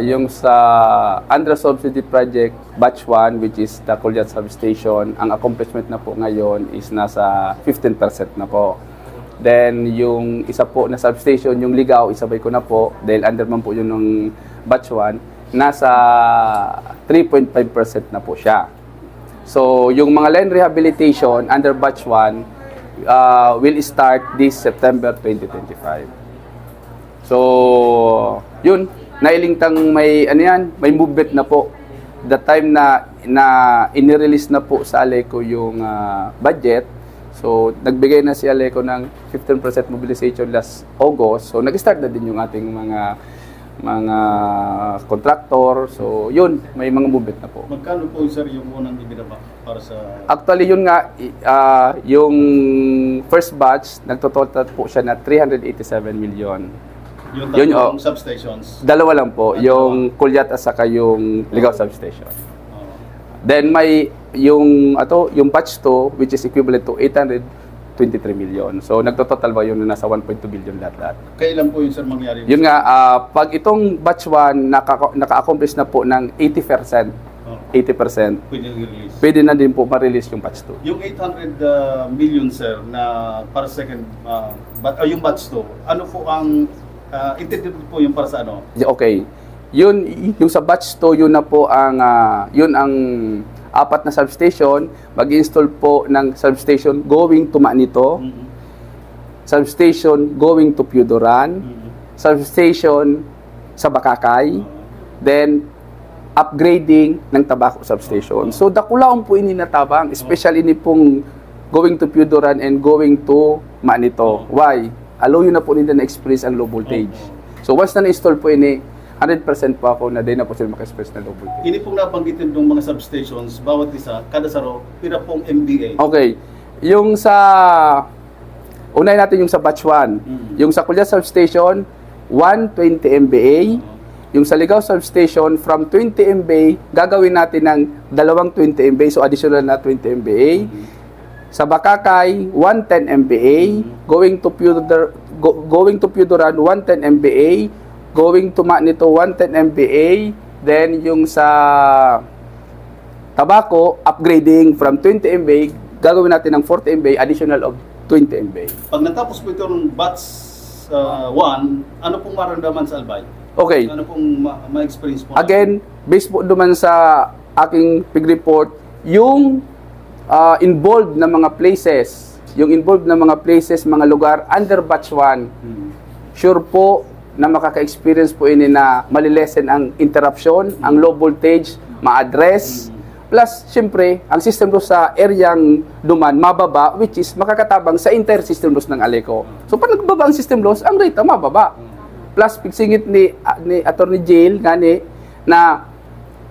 Yung sa under subsidy project batch 1, which is the Aleco'S Substation, ang accomplishment na po ngayon is nasa 15% na po. Then yung isa po na substation, yung Ligao, isabay ko na po dahil under man po yun ng batch 1, nasa 3.5% na po siya. So yung mga line rehabilitation under batch 1 will start this September 2025. So yun, nailingtang may may movement na po. The time na inirelease na po sa Aleco yung budget. So nagbigay na si Aleco ng 15% mobilization last August. So nag-start na din yung ating mga contractor. So yun, may mga movement na po. Magkano po sir yung unang ibinaba para sa... Actually yun nga, yung first batch, nagtototal po siya na 387 million. Yung tatlong substations? Dalawa lang po, yung Kulyat at saka yung Ligao Substation. Then may yung batch 2, which is equivalent to 823 million. So nagtototal ba yun na nasa 1.2 billion lahat-lahat. Kailan po yun sir mangyari? Yun nga, pag itong batch 1 naka-accomplish na po ng 80%, 80%, pwede na din po ma-release yung batch 2. Yung 800 million sir na para second, yung batch 2, ano po ang intended po yung para sa ano? Okay. Yung sa batch 2, yun na po ang yun ang 4 na substation. Mag-install po ng substation going to Manito, substation going to Piodoran, substation sa Bakakay, then upgrading ng Tabako substation. So dakulaon po ini natabang, especially ini pong going to Piodoran and going to Manito. Why? Allow yun na po nila na-express ang low voltage. So once na na-install po ini, 100% po ako na din na po sila maka-express ng low voltage. Ini pong nabanggitin ng mga substations, bawat isa, kada saro, pira pong MBA. Okay. Yung sa, unay natin yung sa batch 1. Yung sa Aleco'S Substation, 120 MBA. Yung sa Ligao Substation, from 20 MBA, gagawin natin ng 220 MBA, so additional na 20 MBA. Sa Bakakay, 110 MBA, going to Piodoran, 110 MBA, going to Manito, 110 MBA, then yung sa Tabako, upgrading from 20 MBA, gagawin natin ng 40 MBA, additional of 20 MBA. Pag natapos po ito ng batch 1, ano pong maramdaman sa Albay? Okay. Ano pong ma-experience po? Again, based po naman sa aking pig report, yung involved na mga places, mga lugar under batch 1, sure po na makaka-experience po ini na malilesen ang interruption, ang low voltage, ma-address, plus, syempre, ang system loss sa areang duman, mababa, which is makakatabang sa entire system loss ng Aleco. So, pag nagbaba ang system loss, ang rate mababa. Plus, pigsingit ni Attorney Jail, na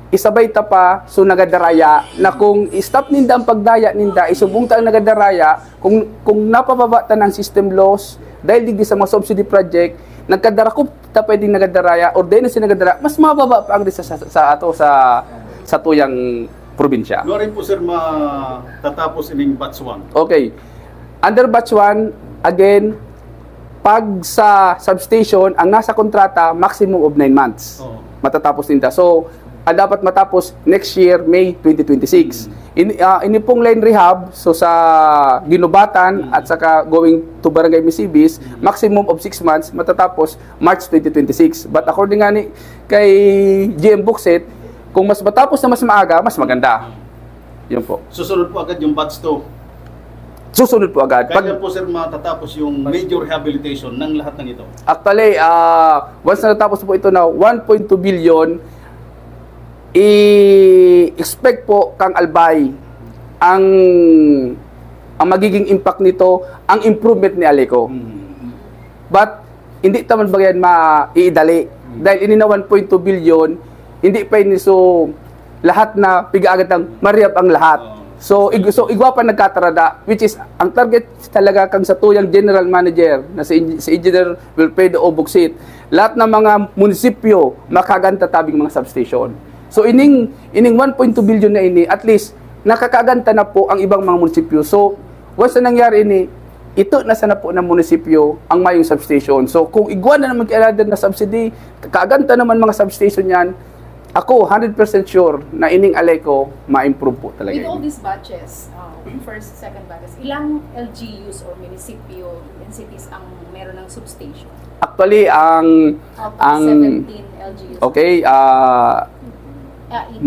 isabay ta pa, so nagadaraya, na kung i-stop ninda ang pagdaya ninda, isubong ta ang nagadaraya, kung napababa ta ng system loss, dahil digdi sa mga subsidy project, nagkadarakop ta pwedeng nagadaraya, or dahil na sinagadara, mas mababa pa ang sa tuyang probinsya. Ano rin po sir matatapos ining batch 1? Okay. Under batch 1, again, pag sa substation, ang nasa kontrata, maximum of 9 months. Matatapos nila. So, dapat matapos next year, May 2026. Ini pong line rehab, so sa Ginubatan at saka going to Barangay Misibis, maximum of 6 months, matatapos March 2026. But according nga kay GM Bookset, kung mas matapos na mas maaga, mas maganda. Yun po. Susunod po agad yung batch 2? Susunod po agad. Kaya po sir matatapos yung major rehabilitation ng lahat ng ito? Actually, once na natapos po ito na 1.2 billion, i-expect po kang Albay ang magiging impact nito, ang improvement ni Aleco. But hindi taman ba yan maiidali? Dahil ini na 1.2 billion, hindi pa ini so lahat na piga-agad ng mariyap ang lahat. So igwapan nagkatarada, which is ang target talaga kang sa tuyang general manager na si Engineer Wilfredo Oboksit. Lahat ng mga munisipyo makaganta tabing mga substation. So ining 1.2 billion na ini, at least nakakaganta na po ang ibang mga munisipyo. So once na nangyari ini, ito na sana po ng munisipyo ang mayong substation. So kung igwa na naman kailangan na subsidy, kaaganta naman mga substation yan, ako 100% sure na ining Aleco ma-improve po talaga. With all yun. these batches, first, second batches, ilang LGUs or municipio and cities ang meron ng substation? Actually, ang 17 LGUs. okay, Eight.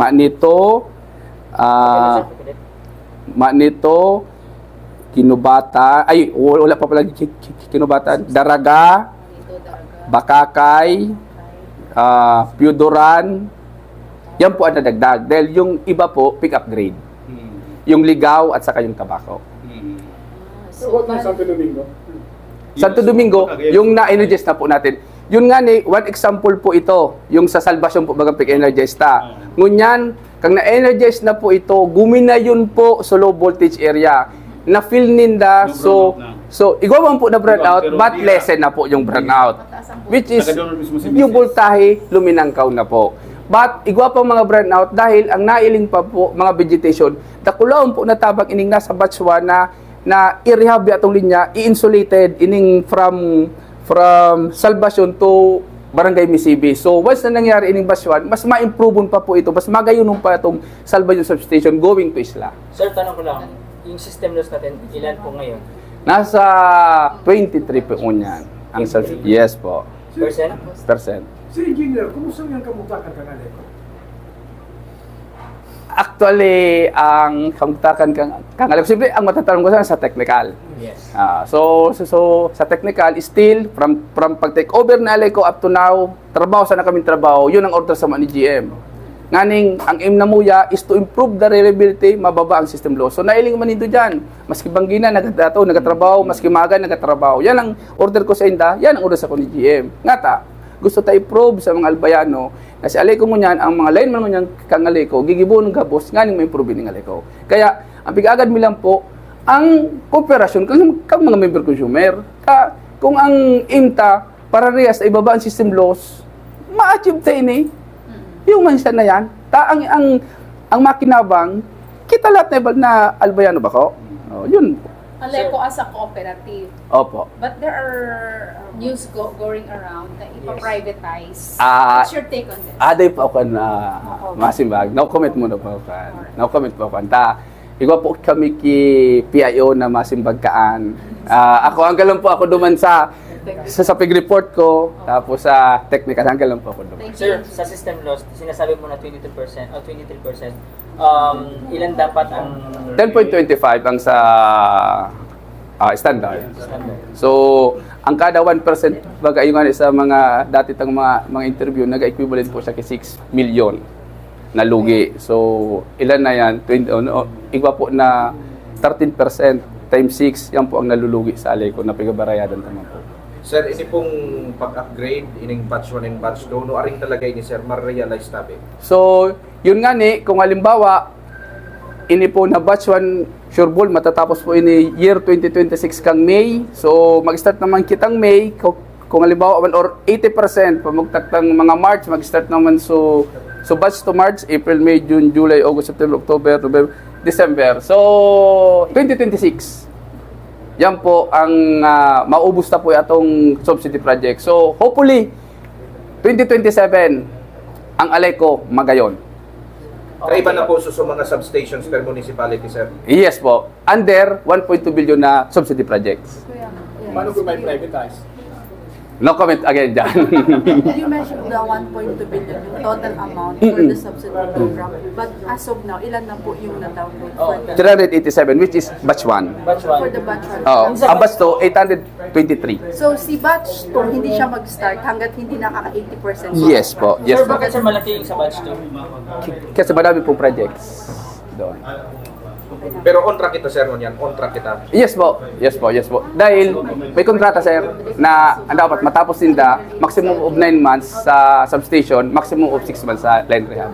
Manito, Kinubata, ay wala pa pala Kinubata, Daraga, Dito, Daraga. Bakakay, Piodoran, yan po ang nadagdag. Dahil yung iba po, pick up grade. Yung Ligao at saka yung Tabako. So, Santo Domingo. Santo Domingo, yung na-energize na po natin. Yun nga ni, one example po ito, yung sa Salvation po bagang pick-energize ta. Ngunyan, kang na-energize na po ito, gumina yun po sa low voltage area. Na-feel ninda, so igwaman po na brownout, but lessen na po yung brownout. Which is, yung voltahe, luminangkaw na po. But, igwa pa mga brownout dahil ang nailing pa po, mga vegetation, dakulaon po na tabang ining nasa batch 1 na i-rehab atong linya, i-insulated ining from Salvation to Barangay Misibi. So, once na nangyari ining batch 1, mas ma-improve pa po ito, mas magayunon pa itong Salvation Substation going to Isla. Sir, tanong ko lang, yung system loss natin, ilan po ngayon? Nasa 23 po yan. Ang yes po. Percent. Si Engineer, kumusta yung kamutakan ka nga Aleco? Actually, ang kamutakan kang Aleco, siyempre, ang matatanong ko sana sa technical. Yes. So sa technical, still, from pag-take over na Aleco up to now, trabaho sana kaming trabaho, yun ang order sa mga ni GM. Nganing, ang aim na muya is to improve the reliability, mababa ang system loss. So, nailing man ito dyan. Maski Banggina, nagatrabaho, maski Maga, nagatrabaho. Yan ang order ko sa inda, yan ang order sa ko ni GM. Ngata, gusto tayo probe sa mga Albayano, na si Aleco mo yan, ang mga lineman mo yan kang Aleco, gigibo ng gabos, nganing may improve ng Aleco. Kaya, ang pig-agad mo lang po, ang kooperasyon kang mga member consumer, kung ang IMTA, para riyas na ibaba ang system loss, ma-achieve tayo ni. Yung minsan na yan, ang makinabang, kita lahat na Albayano ba ko? Oh, yun. Aleco as a cooperative. Opo. But there are news going around na ipa-privatize. Ah, What's your take on this? Aday po ako na masimbag. No comment muna po ako. No comment po ako. Igwa po kami ki PIO na masimbagkaan. Ako hanggang lang po ako duman sa pig report ko, tapos sa technical hanggang lang po ako duman. Sir, sa system loss, sinasabi mo na 22% o 23%. Ilan dapat ang 10.25 ang sa standard. So, ang kada 1% bagay yung sa mga dati tang mga interview, nag-equivalent po siya kay 6 million na lugi. So, ilan na yan? Iba po na 13% times 6, yan po ang nalulugi sa Aleco na pigabarayadan naman po. Sir, ini pong pag-upgrade, ining batch 1 and batch 2, no aring talaga ini sir, ma-realize tabi. So, yun nga ni, kung halimbawa, ini po na batch 1 sure ball, matatapos po ini year 2026 kang May. So, mag-start naman kitang May, kung halimbawa, or 80%, pamagtaktang mga March, mag-start naman so batch to March, April, May, June, July, August, September, October, November, December. So, 2026. Yan po ang maubos na po itong subsidy project. So, hopefully, 2027, ang Aleco magayon. Kaiba na po sa mga substations per municipality, sir. Yes po. Under 1.2 billion na subsidy projects. Paano kung may privatize? No comment again dyan. You mentioned the 1.2 billion, yung total amount for the subsidy program. But as of now, ilan na po yung na-download for the 387, which is batch 1. batch for 1? the batch 1? Oh, ang batch 2, 823. So, si batch 2, hindi siya mag-start hanggat hindi nakaka-80%. Yes po. Yes Sir, po. bakit sir malaki yung sa batch 2? Kasi marami pong projects doon. Pero on track kita, sir, nun yan. On track kita. Yes po. Yes po. Yes po. Dahil may kontrata, sir, na dapat matapos ninda maximum of 9 months sa substation, maximum of 6 months sa line rehab.